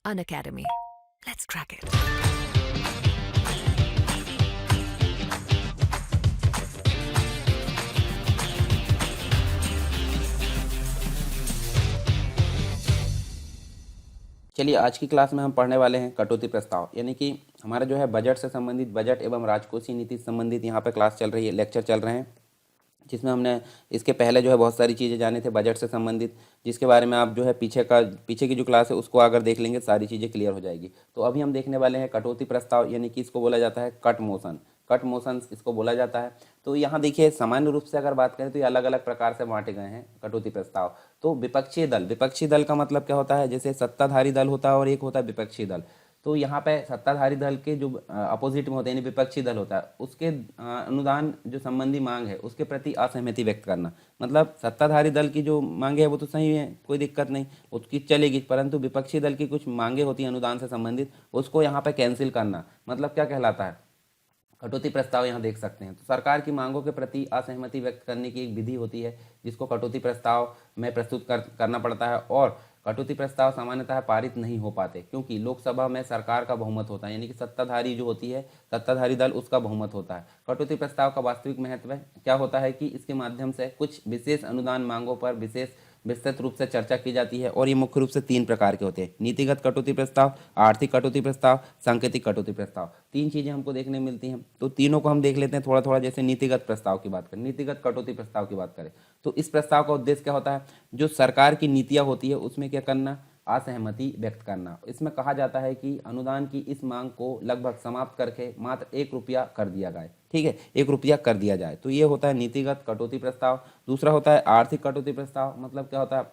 Unacademy. Let's crack it. चलिए आज की क्लास में हम पढ़ने वाले हैं कटौती प्रस्ताव, यानी कि हमारा जो है बजट से संबंधित, बजट एवं राजकोषीय नीति से संबंधित यहाँ पे क्लास चल रही है, लेक्चर चल रहे हैं, जिसमें हमने इसके पहले जो है बहुत सारी चीज़ें जाने थे बजट से संबंधित, जिसके बारे में आप जो है पीछे की जो क्लास है उसको अगर देख लेंगे सारी चीज़ें क्लियर हो जाएगी। तो अभी हम देखने वाले हैं कटौती प्रस्ताव, यानी कि इसको बोला जाता है कट मोशन, कट मोशन इसको बोला जाता है। तो यहाँ देखिए सामान्य रूप से अगर बात करें तो ये अलग अलग प्रकार से बांटे गए हैं कटौती प्रस्ताव। तो विपक्षी दल का मतलब क्या होता है, जैसे सत्ताधारी दल होता है और एक होता है विपक्षी दल। तो यहाँ पे सत्ताधारी दल के जो अपोजिट में होते हैं, यानी विपक्षी दल होता है, उसके अनुदान जो संबंधी मांग है उसके प्रति असहमति व्यक्त करना। मतलब सत्ताधारी दल की जो मांगे है वो तो सही है, कोई दिक्कत नहीं, उसकी चलेगी, परंतु विपक्षी दल की कुछ मांगे होती हैं अनुदान से संबंधित, उसको यहाँ पे कैंसिल करना, मतलब क्या कहलाता है, कटौती प्रस्ताव यहाँ देख सकते हैं। तो सरकार की मांगों के प्रति असहमति व्यक्त करने की एक विधि होती है जिसको कटौती प्रस्ताव में प्रस्तुत करना पड़ता है। और कटौती प्रस्ताव सामान्यतः पारित नहीं हो पाते क्योंकि लोकसभा में सरकार का बहुमत होता है, यानी कि सत्ताधारी जो होती है, सत्ताधारी दल, उसका बहुमत होता है। कटौती प्रस्ताव का वास्तविक महत्व क्या होता है कि इसके माध्यम से कुछ विशेष अनुदान मांगों पर विस्तृत रूप से चर्चा की जाती है। और ये मुख्य रूप से 3 प्रकार के होते हैं: नीतिगत कटौती प्रस्ताव, आर्थिक कटौती प्रस्ताव, सांकेतिक कटौती प्रस्ताव। 3 चीज़ें हमको देखने मिलती हैं, तो तीनों को हम देख लेते हैं थोड़ा थोड़ा। जैसे नीतिगत प्रस्ताव की बात करें, नीतिगत कटौती प्रस्ताव की बात करें तो इस प्रस्ताव का उद्देश्य क्या होता है, जो सरकार की नीतियाँ होती है उसमें क्या करना, असहमति व्यक्त करना। इसमें कहा जाता है कि अनुदान की इस मांग को लगभग समाप्त करके मात्र 1 रुपया कर दिया जाए, ठीक है, 1 रुपया कर दिया जाए। तो ये होता है नीतिगत कटौती प्रस्ताव। दूसरा होता है आर्थिक कटौती प्रस्ताव। मतलब क्या होता है,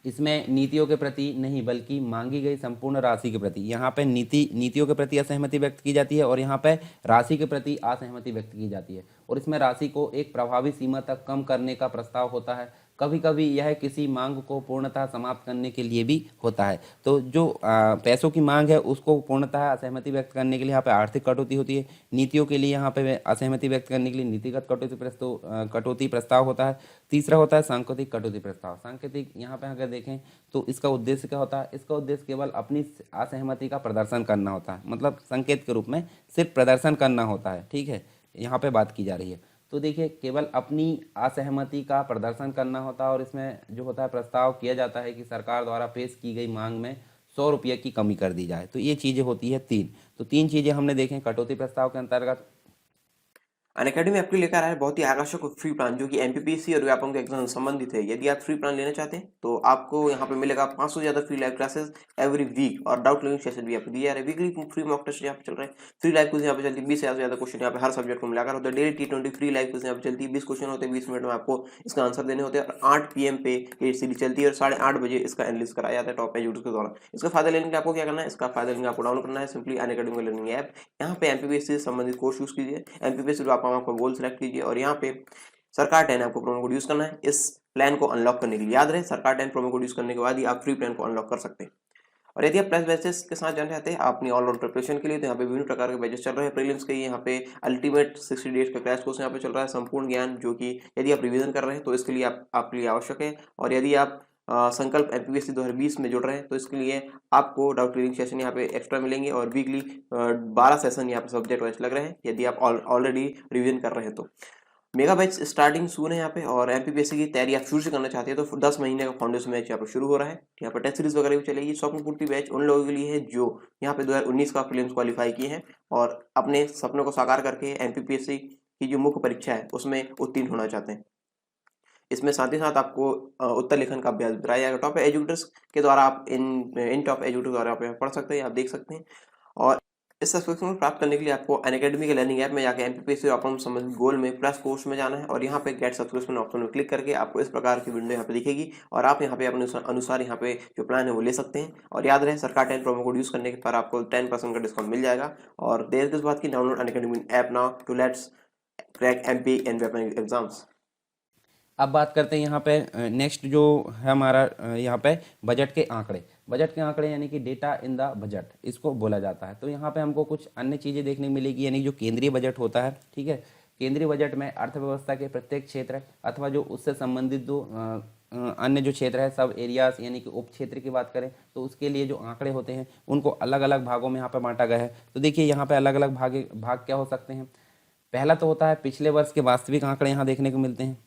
इसमें नीतियों के प्रति नहीं बल्कि मांगी गई संपूर्ण राशि के प्रति, यहाँ पे नीतियों के प्रति असहमति व्यक्त की जाती है और यहाँ पे राशि के प्रति असहमति व्यक्त की जाती है। और इसमें राशि को एक प्रभावी सीमा तक कम करने का प्रस्ताव होता है। कभी कभी यह किसी मांग को पूर्णतः समाप्त करने के लिए भी होता है। तो जो पैसों की मांग है उसको पूर्णतः असहमति व्यक्त करने के लिए यहाँ पे आर्थिक कटौती होती है। नीतियों के लिए यहाँ पे असहमति व्यक्त करने के लिए नीतिगत कटौती प्रस्ताव होता है। तीसरा होता है सांकेतिक कटौती प्रस्ताव। सांकेतिक यहाँ पे अगर देखें तो इसका उद्देश्य क्या होता है, इसका उद्देश्य केवल अपनी असहमति का प्रदर्शन करना होता है, मतलब संकेत के रूप में सिर्फ प्रदर्शन करना होता है, ठीक है, यहाँ पे बात की जा रही है। तो देखिए केवल अपनी असहमति का प्रदर्शन करना होता है और इसमें जो होता है प्रस्ताव किया जाता है कि सरकार द्वारा पेश की गई मांग में 100 रुपये की कमी कर दी जाए। तो ये चीज़ें होती है 3। तो 3 चीज़ें हमने देखें कटौती प्रस्ताव के अंतर्गत। अनअकैडमी आपके लिए लेकर आया है बहुत ही आकर्षक और फ्री प्लान जो कि एमपीपीएससी और व्यापम के एग्जाम से संबंधित है। यदि आप फ्री प्लान लेना चाहते हैं तो आपको यहाँ पे मिलेगा 500 से ज्यादा free live classes every week और डाउट क्लियरिंग सेशन भी आपको दिया जा रहा है। वीकली फ्री मॉक टेस्ट यहाँ पे चल रहा है, फ्री लाइव क्विज यहाँ पे चलती है, 20 से ज्यादा क्वेश्चन यहाँ पे हर सब्जेक्ट को मिलाकर होता है। Daily T20 free live quiz यहाँ पे चलती है, 20 क्वेश्चन होते हैं, 20 मिनट में आपको इसका आंसर देने होते हैं और 8 PM पे ये सीरीज चलती है और 8:30 बजे इसका एनालिसिस कराया जाता है टॉप एजुकेटर्स के द्वारा। इसका फायदा लेने के लिए आपको क्या करना है, इसका फायदा लेने आपको डाउनलोड करना है सिंपली अनअकैडमी लर्निंग ऐप। यहाँ पे एमपीपीएससी से संबंधित कोर्स यूज कीजिए, एमपीपीएससी आप आपका गोल सेलेक्ट कीजिए और यहाँ पे सरकार 10 आपको प्रोमो कोड यूज करना है इस प्लान को अनलॉक करने के लिए। याद रहे सरकार 10 प्रोमो कोड यूज करने के बाद ही आप फ्री प्लान को अनलॉक कर सकते हैं। और यदि आप प्लस बैचेस के साथ जाना चाहते हैं अपनी ऑलराउंड प्रिपरेशन के लिए तो यहाँ पे विभिन्न प्रकार के बैचेस चल रहे हैं। प्रीलिम्स के यहाँ पे अल्टीमेट 60 डेज का क्रैश कोर्स यहाँ पे चल रहा है, संपूर्ण ज्ञान, जो कि यदि आप रिवीजन कर रहे हैं तो इसके लिए आपके लिए आवश्यक है। और यदि आप संकल्प एमपीपीएससी 2020 में जुड़ रहे हैं तो इसके लिए आपको डाउट क्लियरिंग सेशन यहाँ पे एक्स्ट्रा मिलेंगे और वीकली 12 सेशन यहाँ पे सब्जेक्ट वाइज लग रहे हैं यदि आप ऑलरेडी रिवीजन कर रहे हैं तो। मेगा बैच स्टार्टिंग सून है यहाँ पे और एमपीपीएससी की तैयारी आप शुरू से करना चाहते हैं तो 10 महीने का फाउंडेशन बैच यहाँ पे शुरू हो रहा है। यहाँ पे टेस्ट सीरीज वगैरह भी चलेगी। स्वप्न पूर्ति बैच उन लोगों के लिए है जो यहाँ पे 2019 का प्रीलिम्स क्वालिफाई किए हैं और अपने सपनों को साकार करके एमपीपीएससी की जो मुख्य परीक्षा है उसमें उत्तीर्ण होना चाहते हैं। इसमें साथ ही साथ आपको उत्तर लेखन का अभ्यास कराया जाएगा टॉप एजुकेटर्स के द्वारा। आप इन टॉप एजुकेटर्स द्वारा आप पढ़ सकते हैं, आप देख सकते हैं। और इस सब्सक्रिप्शन को प्राप्त करने के लिए आपको अनअकैडमी के लर्निंग ऐप में जाकर एमपीपीएससी और अपने संबंधित गोल में प्लस कोर्स में जाना है और यहाँ पे गेट सब्सक्रिप्शन ऑप्शन में क्लिक करके आपको इस प्रकार की विंडो यहाँ पे दिखेगी और आप यहाँ पे अपने अनुसार यहाँ पे जो प्लान है वो ले सकते हैं। और याद रहे सरकार 10 प्रोमो कोड यूज करने के पर आपको 10% का डिस्काउंट मिल जाएगा। और देर किस बात की, download Unacademy app now to let's crack MP and Vyapam exams. अब बात करते हैं यहाँ पे नेक्स्ट जो है हमारा यहाँ पे बजट के आंकड़े। बजट के आंकड़े यानी कि डेटा इन द बजट इसको बोला जाता है। तो यहाँ पे हमको कुछ अन्य चीज़ें देखने मिलेगी, यानी जो केंद्रीय बजट होता है, ठीक है, केंद्रीय बजट में अर्थव्यवस्था के प्रत्येक क्षेत्र अथवा जो उससे संबंधित जो अन्य जो क्षेत्र है सब एरियाज यानी कि उप क्षेत्र की बात करें तो उसके लिए जो आंकड़े होते हैं उनको अलग अलग भागों में यहाँ पे बांटा गया है। तो देखिए यहाँ पे अलग अलग भाग क्या हो सकते हैं। पहला तो होता है पिछले वर्ष के वास्तविक आंकड़े यहाँ देखने को मिलते हैं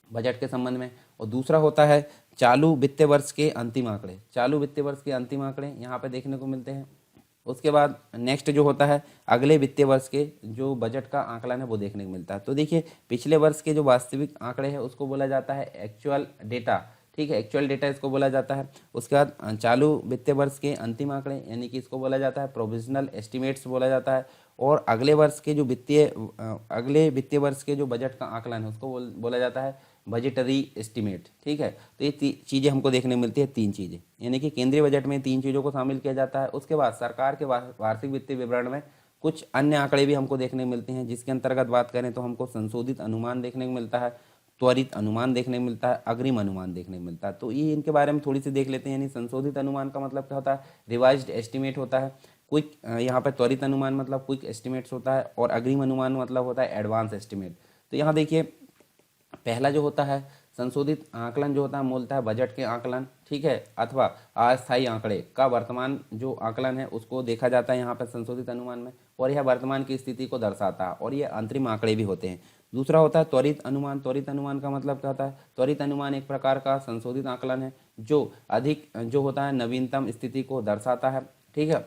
बजट के संबंध में, और दूसरा होता है चालू वित्तीय वर्ष के अंतिम आंकड़े। चालू वित्तीय वर्ष के अंतिम आंकड़े यहाँ पे देखने को मिलते हैं। उसके बाद नेक्स्ट जो होता है अगले वित्तीय वर्ष के जो बजट का आंकलन है वो देखने को मिलता है। तो देखिए पिछले वर्ष के जो वास्तविक आंकड़े हैं उसको बोला जाता है एक्चुअल डेटा, ठीक है, एक्चुअल डेटा इसको बोला जाता है। उसके बाद चालू वित्तीय वर्ष के अंतिम आंकड़े यानी कि इसको बोला जाता है प्रोविजनल एस्टिमेट्स बोला जाता है। और अगले अगले वित्तीय वर्ष के जो बजट का आंकलन है उसको बोला जाता है बजटरी एस्टिमेट, ठीक है। तो ये चीज़ें हमको देखने मिलती है, तीन चीज़ें, यानी कि केंद्रीय बजट में तीन चीज़ों को शामिल किया जाता है। उसके बाद सरकार के वार्षिक वित्तीय विवरण में कुछ अन्य आंकड़े भी हमको देखने को मिलते हैं, जिसके अंतर्गत बात करें तो हमको संशोधित अनुमान देखने को मिलता है, त्वरित अनुमान देखने को मिलता है, अग्रिम अनुमान देखने को मिलता है। तो ये इनके बारे में थोड़ी सी देख लेते हैं। यानी संशोधित अनुमान का मतलब क्या होता है, रिवाइज्ड एस्टिमेट होता है। क्विक यहाँ पे त्वरित अनुमान मतलब क्विक एस्टिमेट्स होता है, और अग्रिम अनुमान मतलब होता है एडवांस एस्टिमेट। तो यहाँ देखिए पहला जो होता है संशोधित आकलन जो होता है मूलतः बजट के आकलन, ठीक है, अथवा अस्थायी आंकड़े का वर्तमान जो आकलन है उसको देखा जाता है यहाँ पर संशोधित अनुमान में, और यह वर्तमान की स्थिति को दर्शाता है, और ये अंतरिम आंकड़े भी होते हैं। दूसरा होता है त्वरित अनुमान। त्वरित अनुमान का मतलब क्या होता है, त्वरित अनुमान एक प्रकार का संशोधित आकलन है जो अधिक जो होता है नवीनतम स्थिति को दर्शाता है, ठीक है,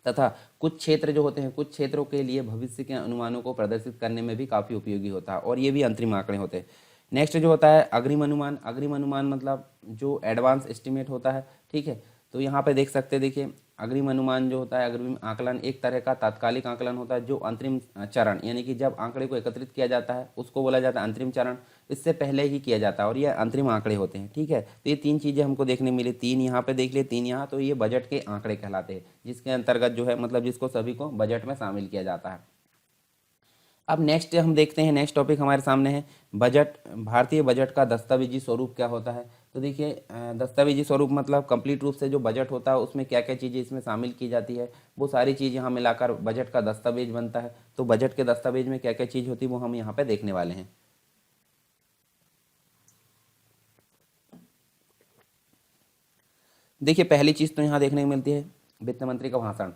तथा कुछ क्षेत्र जो होते हैं कुछ क्षेत्रों के लिए भविष्य के अनुमानों को प्रदर्शित करने में भी काफ़ी उपयोगी होता है, और ये भी अंतरिम आंकड़े होते हैं। नेक्स्ट जो होता है अग्रिम अनुमान। अग्रिम अनुमान मतलब जो एडवांस एस्टिमेट होता है, ठीक है। तो यहाँ पे देख सकते हैं, देखिए अग्रिम अनुमान जो होता है अग्रिम आकलन एक तरह का तात्कालिक आकलन होता है जो अंतरिम चरण यानी कि जब आंकड़े को एकत्रित किया जाता है उसको बोला जाता है अंतरिम चरण, इससे पहले ही किया जाता है, और ये अंतरिम आंकड़े होते हैं, ठीक है। तो ये तीन चीज़ें हमको देखने मिली, तीन यहाँ पे देख लिए, तीन यहाँ, तो ये बजट के आंकड़े कहलाते हैं जिसके अंतर्गत जो है मतलब जिसको सभी को बजट में शामिल किया जाता है। अब नेक्स्ट हम देखते हैं, नेक्स्ट टॉपिक हमारे सामने है बजट। भारतीय बजट का दस्तावेजी स्वरूप क्या होता है। तो देखिए दस्तावेजी स्वरूप मतलब कंप्लीट रूप से जो बजट होता है उसमें क्या क्या चीज़ें इसमें शामिल की जाती है, वो सारी चीज़ यहाँ मिलाकर बजट का दस्तावेज बनता है। तो बजट के दस्तावेज में क्या क्या चीज़ होती है वो हम यहाँ पे देखने वाले हैं। देखिए पहली चीज़ तो यहाँ देखने को मिलती है वित्त मंत्री का भाषण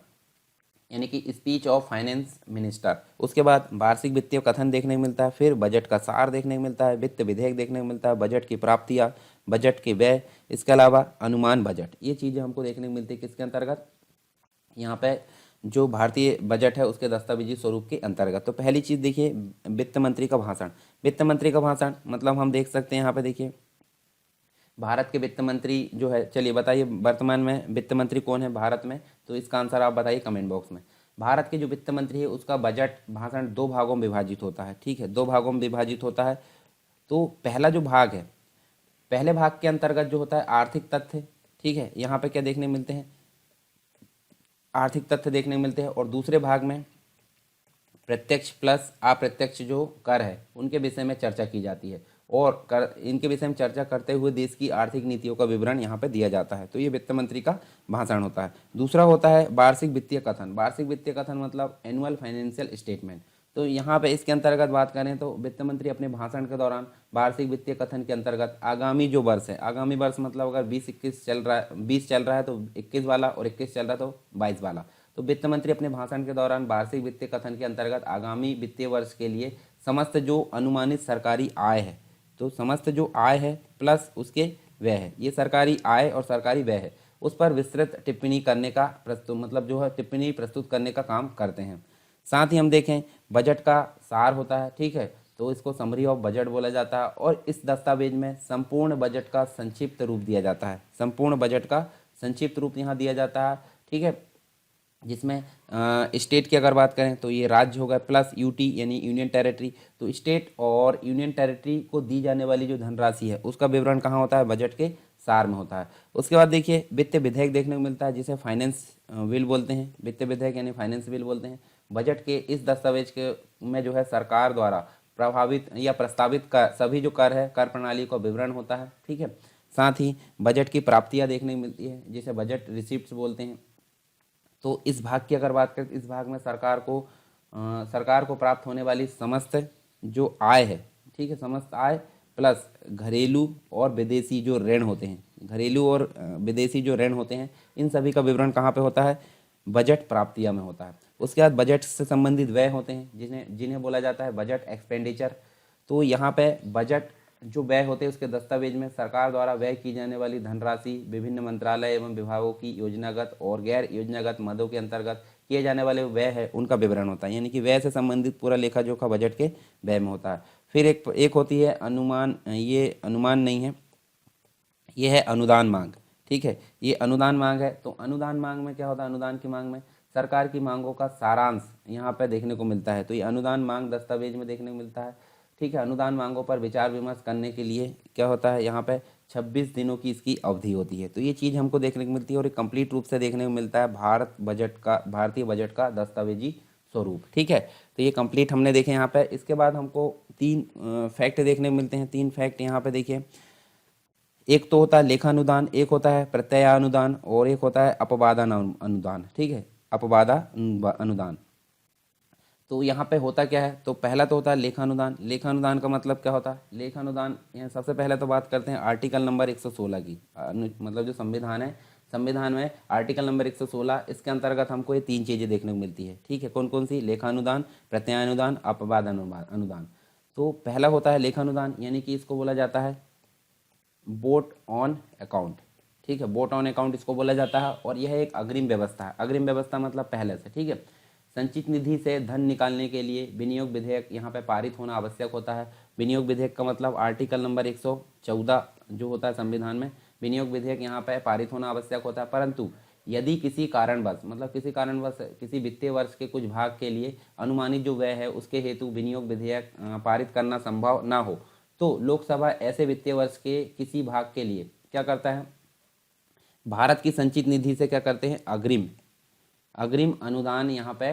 यानी कि स्पीच ऑफ फाइनेंस मिनिस्टर। उसके बाद वार्षिक वित्तीय कथन देखने को मिलता है, फिर बजट का सार देखने को मिलता है, वित्त विधेयक देखने को मिलता है, बजट की प्राप्तियाँ, बजट के व्यय, इसके अलावा अनुमान बजट। ये चीज़ें हमको देखने को मिलती है किसके अंतर्गत, यहाँ पे जो भारतीय बजट है उसके दस्तावेजी स्वरूप के अंतर्गत। तो पहली चीज़ देखिए वित्त मंत्री का भाषण। वित्त मंत्री का भाषण मतलब हम देख सकते हैं यहाँ पे देखिए भारत के वित्त मंत्री जो है, चलिए बताइए वर्तमान में वित्त मंत्री कौन है भारत में, तो इसका आंसर आप बताइए कमेंट बॉक्स में। भारत के जो वित्त मंत्री है उसका बजट भाषण दो भागों में विभाजित होता है, ठीक है, दो भागों में विभाजित होता है। तो पहला जो भाग है, पहले भाग के अंतर्गत जो होता है आर्थिक तथ्य, ठीक है, यहाँ पे क्या देखने मिलते हैं, आर्थिक तथ्य देखने मिलते हैं, और दूसरे भाग में प्रत्यक्ष प्लस अप्रत्यक्ष जो कर है उनके विषय में चर्चा की जाती है, और कर इनके विषय में चर्चा करते हुए देश की आर्थिक नीतियों का विवरण यहाँ पे दिया जाता है। तो ये वित्त मंत्री का भाषण होता है। दूसरा होता है वार्षिक वित्तीय कथन। वार्षिक वित्तीय कथन मतलब एनुअल फाइनेंशियल स्टेटमेंट। तो यहाँ पे इसके अंतर्गत बात करें तो वित्त मंत्री अपने भाषण के दौरान वार्षिक वित्तीय कथन के अंतर्गत आगामी जो वर्ष है, आगामी वर्ष मतलब अगर 20-21 चल रहा है, 20 चल रहा है तो 21 वाला, और 21 चल रहा है तो 22 वाला, तो वित्त मंत्री अपने भाषण के दौरान वार्षिक वित्तीय कथन के अंतर्गत आगामी वित्तीय वर्ष के लिए समस्त जो अनुमानित सरकारी आय है, तो समस्त जो आय है प्लस उसके व्यय है, ये सरकारी आय और सरकारी व्यय है, उस पर विस्तृत टिप्पणी करने का मतलब जो है टिप्पणी प्रस्तुत करने का काम करते हैं। साथ ही हम देखें बजट का सार होता है, ठीक है, तो इसको समरी ऑफ बजट बोला जाता है, और इस दस्तावेज में संपूर्ण बजट का संक्षिप्त रूप दिया जाता है। संपूर्ण बजट का संक्षिप्त रूप यहाँ दिया जाता है, ठीक है, जिसमें स्टेट की अगर बात करें तो ये राज्य होगा प्लस यूटी यानी यूनियन टेरिटरी। तो स्टेट और यूनियन टेरिटरी को दी जाने वाली जो धनराशि है उसका विवरण कहाँ होता है, बजट के सार में होता है। उसके बाद देखिए वित्त विधेयक देखने को मिलता है जिसे फाइनेंस बिल बोलते हैं, वित्त विधेयक यानी फाइनेंस बिल बोलते हैं। बजट के इस दस्तावेज के में जो है सरकार द्वारा प्रभावित या प्रस्तावित कर सभी जो कर है कर प्रणाली का विवरण होता है, ठीक है। साथ ही बजट की प्राप्तियाँ देखने को मिलती है जिसे बजट रिसिप्ट्स बोलते हैं। तो इस भाग की अगर बात करें तो इस भाग में सरकार को प्राप्त होने वाली समस्त जो आय है, ठीक है, समस्त आय प्लस घरेलू और विदेशी जो ऋण होते हैं, घरेलू और विदेशी जो ऋण होते हैं, इन सभी का विवरण कहाँ पे होता है? बजट प्राप्तिया में होता है। उसके बाद बजट से संबंधित व्यय होते हैं जिन्हें जिन्हें बोला जाता है बजट एक्सपेंडिचर। तो यहाँ पे बजट जो व्यय होते हैं उसके दस्तावेज में सरकार द्वारा व्यय की जाने वाली धनराशि, विभिन्न मंत्रालय एवं विभागों की योजनागत और गैर योजनागत मदों के अंतर्गत किए जाने वाले व्यय है उनका विवरण होता है, यानी कि व्यय से संबंधित पूरा लेखा जोखा बजट के व्यय में होता है। फिर एक होती है अनुमान, ये अनुमान नहीं है, ये है अनुदान मांग। ठीक है, ये अनुदान मांग है। तो अनुदान मांग में क्या होता है? अनुदान की मांग में सरकार की मांगों का सारांश यहाँ पे देखने को मिलता है। तो ये अनुदान मांग दस्तावेज में देखने को मिलता है। ठीक है, अनुदान मांगों पर विचार विमर्श करने के लिए क्या होता है? यहाँ पे 26 दिनों की इसकी अवधि होती है। तो ये चीज़ हमको देखने को मिलती है और ये कंप्लीट रूप से देखने को मिलता है भारतीय बजट का दस्तावेजी स्वरूप। ठीक है, तो ये कंप्लीट हमने देखे यहाँ पे। इसके बाद हमको 3 फैक्ट देखने को मिलते हैं। 3 फैक्ट यहाँ पे देखिए, एक तो होता है लेखानुदान, एक होता है प्रत्ययानुदान और एक होता है अपवादान अनुदान। ठीक है, अनुदान। तो यहाँ पे होता क्या है? तो पहला तो होता है लेखानुदान। लेखानुदान का मतलब क्या होता है? लेखानुदान, यहाँ सबसे पहले तो बात करते हैं आर्टिकल नंबर 116 की। मतलब जो संविधान है, संविधान में आर्टिकल नंबर 116, इसके अंतर्गत हमको ये 3 चीज़ें देखने को मिलती है। ठीक है, कौन कौन सी? लेखानुदान, प्रत्ययानुदान, अपवाद अनुदान। तो पहला होता है लेखानुदान, यानी कि इसको बोला जाता है बोट ऑन अकाउंट। ठीक है, बोट ऑन अकाउंट इसको बोला जाता है और यह एक अग्रिम व्यवस्था है। अग्रिम व्यवस्था मतलब पहले से। ठीक है, संचित निधि से धन निकालने के लिए विनियोग विधेयक यहाँ पे पारित होना आवश्यक होता है। विनियोग विधेयक का मतलब आर्टिकल नंबर 114 जो होता है संविधान में, विनियोग विधेयक यहाँ पे पारित होना आवश्यक होता है। परंतु यदि किसी कारणवश, मतलब किसी कारणवश किसी वित्तीय वर्ष के कुछ भाग के लिए अनुमानित जो व्यय है उसके हेतु विनियोग विधेयक पारित करना संभव ना हो, तो लोकसभा ऐसे वित्तीय वर्ष के किसी भाग के लिए क्या करता है? भारत की संचित निधि से क्या करते हैं? अग्रिम अनुदान यहाँ पे,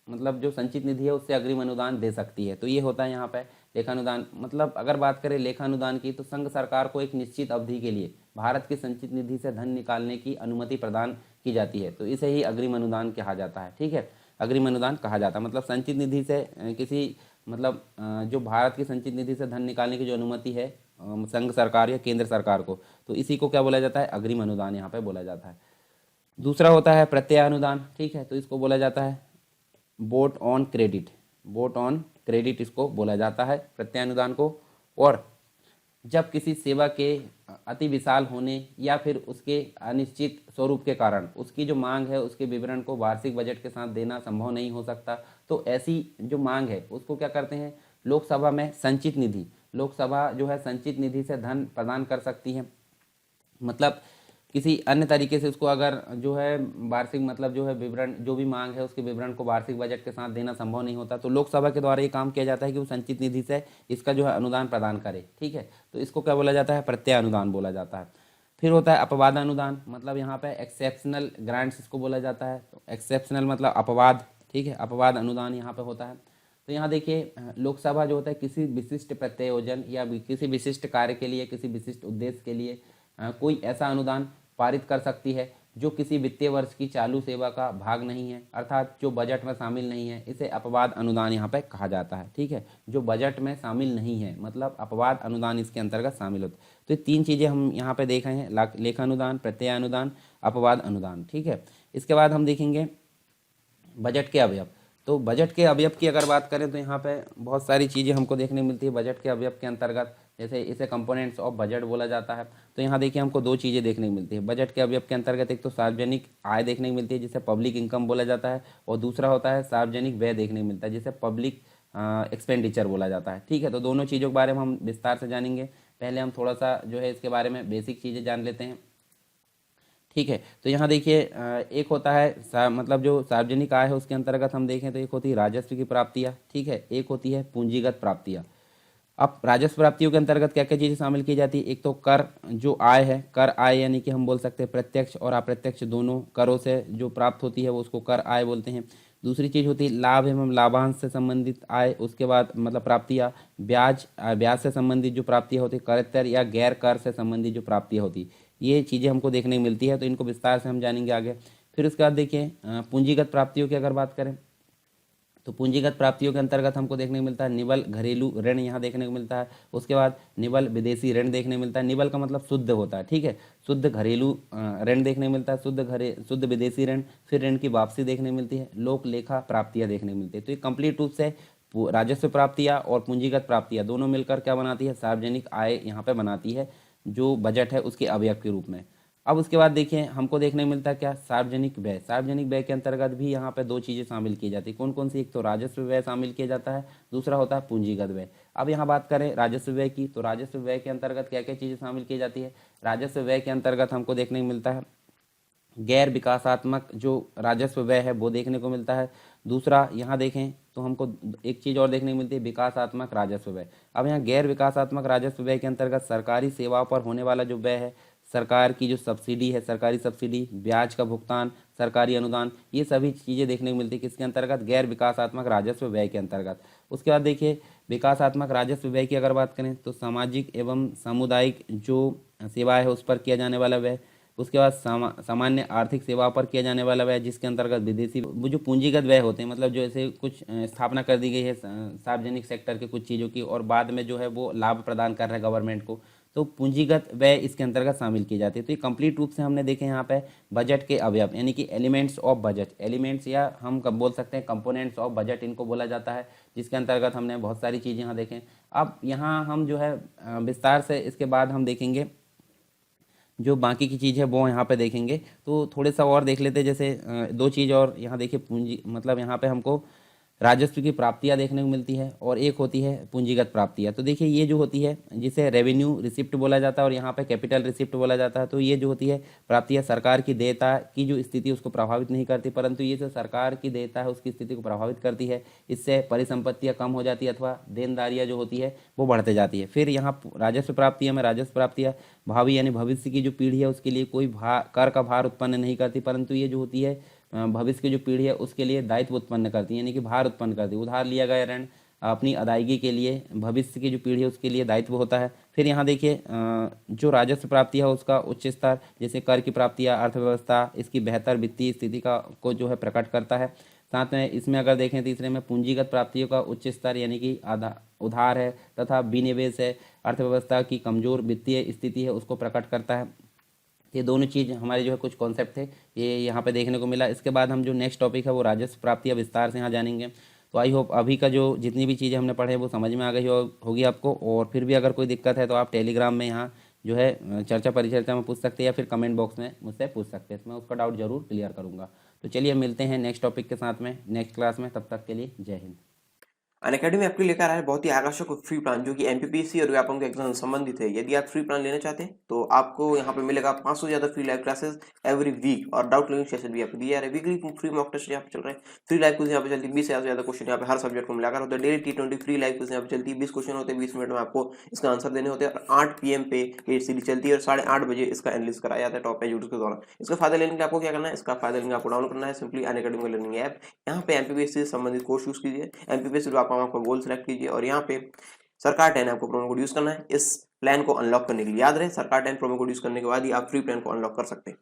मतलब जो संचित निधि है उससे अग्रिम अनुदान दे सकती है। तो ये होता है यहाँ पे लेखानुदान। मतलब अगर बात करें लेखानुदान की, तो संघ सरकार को एक निश्चित अवधि के लिए भारत की संचित निधि से धन निकालने की अनुमति प्रदान की जाती है। तो इसे ही अग्रिम अनुदान कहा जाता है। ठीक है, अग्रिम अनुदान कहा जाता है। मतलब संचित निधि से किसी, मतलब जो भारत की संचित निधि से धन निकालने की जो अनुमति है संघ सरकार या केंद्र सरकार को, तो इसी को क्या बोला जाता है? अग्रिम अनुदान यहाँ पे बोला जाता है। दूसरा होता है प्रत्ययानुदान। ठीक है, तो इसको बोला जाता है boat on credit. Boat on credit इसको बोला जाता है प्रत्ययानुदान को। और जब किसी सेवा के अति विशाल होने या फिर उसके अनिश्चित स्वरूप के कारण उसकी जो मांग है उसके विवरण को वार्षिक बजट के साथ देना संभव नहीं हो सकता, तो ऐसी जो मांग है उसको क्या करते हैं? लोकसभा में संचित निधि, लोकसभा जो है संचित निधि से धन प्रदान कर सकती है। मतलब किसी अन्य तरीके से उसको अगर जो है वार्षिक, मतलब जो है विवरण, जो भी मांग है उसके विवरण को वार्षिक बजट के साथ देना संभव नहीं होता, तो लोकसभा के द्वारा ये काम किया जाता है कि वो संचित निधि से इसका जो है अनुदान प्रदान करे। ठीक है, तो इसको क्या बोला जाता है? प्रत्ययानुदान बोला जाता है। फिर होता है अपवाद अनुदान। मतलब यहाँ पे एक्सेप्शनल ग्रांट्स इसको बोला जाता है। तो एक्सेप्शनल मतलब अपवाद। ठीक है, अपवाद अनुदान यहाँ पे होता है। तो यहाँ देखिए, लोकसभा जो होता है किसी विशिष्ट प्रत्योजन या किसी विशिष्ट कार्य के लिए, किसी विशिष्ट उद्देश्य के लिए कोई ऐसा अनुदान पारित कर सकती है जो किसी वित्तीय वर्ष की चालू सेवा का भाग नहीं है, अर्थात जो बजट में शामिल नहीं है। इसे अपवाद अनुदान यहाँ पे कहा जाता है। ठीक है, जो बजट में शामिल नहीं है, मतलब अपवाद अनुदान इसके अंतर्गत शामिल होता है। तो ये 3 चीज़ें हम यहाँ पे देख रहे हैं, लेखानुदान, प्रत्ययानुदान, अपवाद अनुदान। ठीक है, इसके बाद हम देखेंगे बजट के अवयव। तो बजट के अवयव की अगर बात करें तो यहाँ पे बहुत सारी चीज़ें हमको देखने मिलती है बजट के अवयव के अंतर्गत। जैसे इसे कंपोनेंट्स ऑफ बजट बोला जाता है। तो यहाँ देखिए हमको 2 चीज़ें देखने को मिलती है बजट के अवयव के अंतर्गत। एक तो सार्वजनिक आय देखने को मिलती है जिसे पब्लिक इनकम बोला जाता है, और दूसरा होता है सार्वजनिक व्यय देखने को मिलता है जिसे पब्लिक एक्सपेंडिचर बोला जाता है। ठीक है, तो दोनों चीज़ों के बारे में हम विस्तार से जानेंगे। पहले हम थोड़ा सा जो है इसके बारे में बेसिक चीज़ें जान लेते हैं। ठीक है, तो यहाँ देखिए एक होता है मतलब जो सार्वजनिक आय है उसके अंतर्गत हम देखें तो एक होती है राजस्व की प्राप्तियाँ। ठीक है, एक होती है पूंजीगत प्राप्तियाँ। अब राजस्व प्राप्तियों के अंतर्गत क्या क्या चीज़ें शामिल की जाती है? एक तो कर, जो आय है, कर आय, यानी कि हम बोल सकते हैं प्रत्यक्ष और अप्रत्यक्ष दोनों करों से जो प्राप्त होती है वो उसको कर आय बोलते हैं। दूसरी चीज़ होती है लाभ एवं लाभांश से संबंधित आय। उसके बाद मतलब प्राप्तियाँ, ब्याज से संबंधित जो प्राप्तियाँ होती है, करेक्टर या गैर कर से संबंधित जो प्राप्तियाँ होती है, ये चीज़ें हमको देखने को मिलती है। तो इनको विस्तार से हम जानेंगे आगे। फिर उसके बाद देखिए पूंजीगत प्राप्तियों की अगर बात करें तो पूंजीगत प्राप्तियों के अंतर्गत हमको देखने को मिलता है निवल घरेलू ऋण यहाँ देखने को मिलता है। उसके बाद निवल विदेशी ऋण देखने को मिलता है। निवल का मतलब शुद्ध होता है, ठीक है। शुद्ध घरेलू ऋण देखने को मिलता है, शुद्ध विदेशी ऋण, फिर ऋण की वापसी देखने को मिलती है, लोक लेखा प्राप्तियाँ देखने को मिलती है। तो ये कंप्लीट रूप से राजस्व प्राप्तियाँ और पूंजीगत प्राप्तियाँ दोनों मिलकर क्या बनाती है, सार्वजनिक आय यहाँ पे बनाती है, जो बजट है उसके अवयव के रूप में। अब उसके बाद देखिए हमको देखने को मिलता है क्या, सार्वजनिक व्यय। सार्वजनिक व्यय के अंतर्गत भी यहाँ पे दो चीज़ें शामिल की जाती है। कौन कौन सी, एक तो राजस्व व्यय शामिल किया जाता है, दूसरा होता है पूंजीगत व्यय। अब यहाँ बात करें राजस्व व्यय की, तो राजस्व व्यय के अंतर्गत क्या क्या चीज़ें शामिल की जाती है। राजस्व व्यय के अंतर्गत हमको देखने को मिलता है गैर विकासात्मक जो राजस्व व्यय है वो देखने को मिलता है। दूसरा यहाँ देखें तो हमको एक चीज़ और देखने को मिलती है, विकासात्मक राजस्व व्यय। अब यहाँ गैर विकासात्मक राजस्व व्यय के अंतर्गत सरकारी सेवाओं पर होने वाला जो व्यय है, सरकार की जो सब्सिडी है, सरकारी सब्सिडी, ब्याज का भुगतान, सरकारी अनुदान, ये सभी चीज़ें देखने को मिलती है किसके अंतर्गत, गैर विकासात्मक राजस्व व्यय के अंतर्गत। उसके बाद देखिए विकासात्मक राजस्व व्यय की अगर बात करें तो सामाजिक एवं सामुदायिक जो सेवा है उस पर किया जाने वाला व्यय। उसके बाद सामान्य आर्थिक सेवाओं पर किया जाने वाला व्यय, जिसके अंतर्गत विदेशी वो जो पूंजीगत व्यय होते हैं, मतलब जो ऐसे कुछ स्थापना कर दी गई है सार्वजनिक सेक्टर के कुछ चीज़ों की और बाद में जो है वो लाभ प्रदान कर रहे हैं गवर्नमेंट को, तो पूंजीगत व्यय इसके अंतर्गत शामिल की जाती है। तो ये कंप्लीट रूप से हमने देखे यहाँ पे बजट के अवयव यानी कि एलिमेंट्स ऑफ बजट, एलिमेंट्स या हम कब बोल सकते हैं कंपोनेंट्स ऑफ बजट इनको बोला जाता है, जिसके अंतर्गत हमने बहुत सारी चीज़ें यहाँ देखें। अब यहाँ हम जो है विस्तार से इसके बाद हम देखेंगे जो बाकी की चीज़ है वो यहाँ पे देखेंगे। तो थोड़े सा और देख लेते हैं, जैसे दो चीज़ और यहाँ देखिए, पूंजी मतलब यहाँ पे हमको राजस्व की प्राप्तियाँ देखने को मिलती है और एक होती है पूंजीगत प्राप्तियाँ। तो देखिए ये जो होती है जिसे रेवेन्यू रिसिप्ट बोला जाता है और यहाँ पे कैपिटल रिसिप्ट बोला जाता है। तो ये जो होती है प्राप्तियाँ सरकार की देयता की जो स्थिति उसको प्रभावित नहीं करती, परंतु ये जो सरकार की देयता है उसकी स्थिति को प्रभावित करती है। इससे परिसंपत्तियाँ कम हो जाती है अथवा देनदारियाँ जो होती है वो बढ़ते जाती है। फिर यहाँ राजस्व प्राप्तियाँ में राजस्व प्राप्तियाँ भावी यानी भविष्य की जो पीढ़ी है उसके लिए कोई कर का भार उत्पन्न नहीं करती, परंतु ये जो होती है भविष्य की जो पीढ़ी है उसके लिए दायित्व उत्पन्न करती है, यानी कि भार उत्पन्न करती है। उधार लिया गया ऋण अपनी अदायगी के लिए भविष्य की जो पीढ़ी है उसके लिए दायित्व होता है। फिर यहाँ देखिए जो राजस्व प्राप्ति है उसका उच्च स्तर, जैसे कर की प्राप्तियाँ अर्थव्यवस्था इसकी बेहतर वित्तीय स्थिति को जो है प्रकट करता है। साथ में इसमें अगर देखें तीसरे में पूंजीगत प्राप्तियों का उच्च स्तर यानी कि उधार है तथा विनिवेश है, अर्थव्यवस्था की कमजोर वित्तीय स्थिति है उसको प्रकट करता है। ये दोनों चीज़ हमारे जो है कुछ कॉन्सेप्ट थे ये यहाँ पे देखने को मिला। इसके बाद हम जो नेक्स्ट टॉपिक है वो राजस्व प्राप्तियाँ विस्तार से यहाँ जानेंगे। तो आई होप अभी का जो जितनी भी चीज़ें हमने पढ़े वो समझ में आ गई होगी आपको। और फिर भी अगर कोई दिक्कत है तो आप टेलीग्राम में यहाँ जो है चर्चा परिचर्चा में पूछ सकते हैं या फिर कमेंट बॉक्स में मुझसे पूछ सकते हैं, तो मैं उसका डाउट जरूर क्लियर करूँगा। तो चलिए मिलते हैं नेक्स्ट टॉपिक के साथ में नेक्स्ट क्लास में, तब तक के लिए जय हिंद। अनअकैडमी आपके लेकर आया है बहुत ही आकर्षक फ्री प्लान जो कि एमपीपीएससी और व्यापम के एग्जाम से संबंधित है। यदि आप फ्री प्लान लेना चाहते हैं तो आपको यहाँ पे मिलेगा 500 से ज्यादा free live classes every week और डाउट क्लियरिंग सेशन भी आपको दिया जा रहा है। वीकली फ्री मॉक टेस्ट यहाँ पे चल रहे हैं, फ्री लाइव क्विज यहाँ पे चलती है, 20 से ज्यादा क्वेश्चन यहाँ पे हर सब्जेक्ट को मिलाकर होते हैं। Daily T20 free live quiz यहाँ पे चलती है, 20 क्वेश्चन होते हैं, 20 मिनट में आपको इसका आंसर देने होते हैं और 8 PM पे ये सीरीज चलती है और 8:30 बजे इसका एनालिसिस कराया जाता है टॉप एजुकेटर्स के द्वारा। इसका फायदा लेने के लिए आपको क्या करना है, इसका फायदा लेने आपको डाउनलोड करना है सिंपली अनअकैडमी लर्निंग ऐप। यहाँ पे एमपीपीएससी से संबंधित कोर्स यूज कीजिए, एमपीपीएससी जो आपका गोल सेलेक्ट कीजिए और यहाँ पे सरकार 10 आपको प्रोमो कोड यूज करना है इस प्लान को अनलॉक करने के लिए। याद रहे सरकार 10 प्रोमो कोड यूज करने के बाद ही आप फ्री प्लान को अनलॉक कर सकते हैं।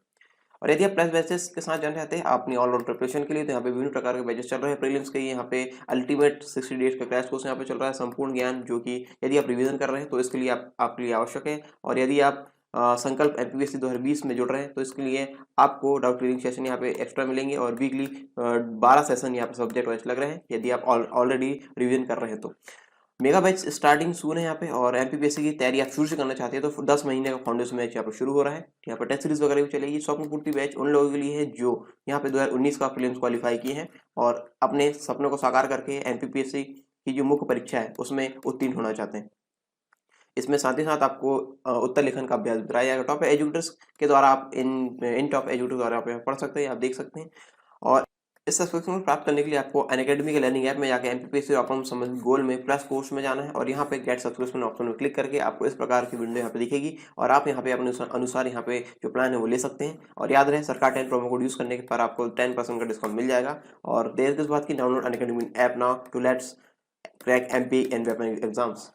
और यदि आप प्लस बैचेस के साथ जाना चाहते हैं अपनी ऑल राउंड प्रिपरेशन के लिए तो यहाँ पे विभिन्न प्रकार के बैचेस चल रहे हैं। प्रीलिम्स के यहाँ पे अल्टीमेट 60 डेज का क्रैश कोर्स यहाँ पे चल रहा है, संपूर्ण ज्ञान, जो कि यदि आप रिवीजन कर रहे हैं तो इसके लिए आपके लिए आवश्यक है। और यदि आप संकल्प एमपीपीएससी 2020 में जुड़ रहे हैं तो इसके लिए आपको डाउट क्लियरिंग सेशन यहाँ पे एक्स्ट्रा मिलेंगे और वीकली 12 सेशन यहाँ पे सब्जेक्ट वाइज लग रहे हैं यदि आप ऑलरेडी रिवीजन कर रहे हैं तो। मेगा बैच स्टार्टिंग सून है यहाँ पे और एमपीपीएससी की तैयारी आप शुरू से करना चाहते हैं तो 10 महीने का फाउंडेशन बैच यहाँ पे शुरू हो रहा है। यहाँ पे टेस्ट सीरीज वगैरह भी चलेगी। स्वप्न पूर्ति बैच उन लोगों के लिए है जो यहाँ पे 2019 का प्रीलिम्स क्वालिफाई किए हैं और अपने सपनों को साकार करके एमपीपीएससी की जो मुख्य परीक्षा है उसमें उत्तीर्ण होना चाहते हैं। इसमें साथ ही साथ आपको उत्तर लेखन का अभ्यास कराया जाएगा टॉप एजुकेटर्स के द्वारा। आप इन टॉप एजुकेटर्स द्वारा आप पढ़ सकते हैं, आप देख सकते हैं। और इस सब्सक्रिप्शन प्राप्त करने के लिए आपको अनअकैडमी के लर्निंग ऐप में जाकर एमपीपीएससी और संबंधित गोल में प्लस कोर्स में जाना है और यहाँ पे गेट सब्सक्रिप्शन ऑप्शन में क्लिक करके आपको इस प्रकार की विंडो यहाँ पे दिखेगी और आप यहाँ पे अपने अनुसार यहाँ पे जो प्लान है वो ले सकते हैं। और याद रहे सरकार 10 प्रोमो कोड यूज करने पर आपको 10% का डिस्काउंट मिल जाएगा। और देर किस बात की, download Unacademy app now to let's crack MP and Vyapam exams.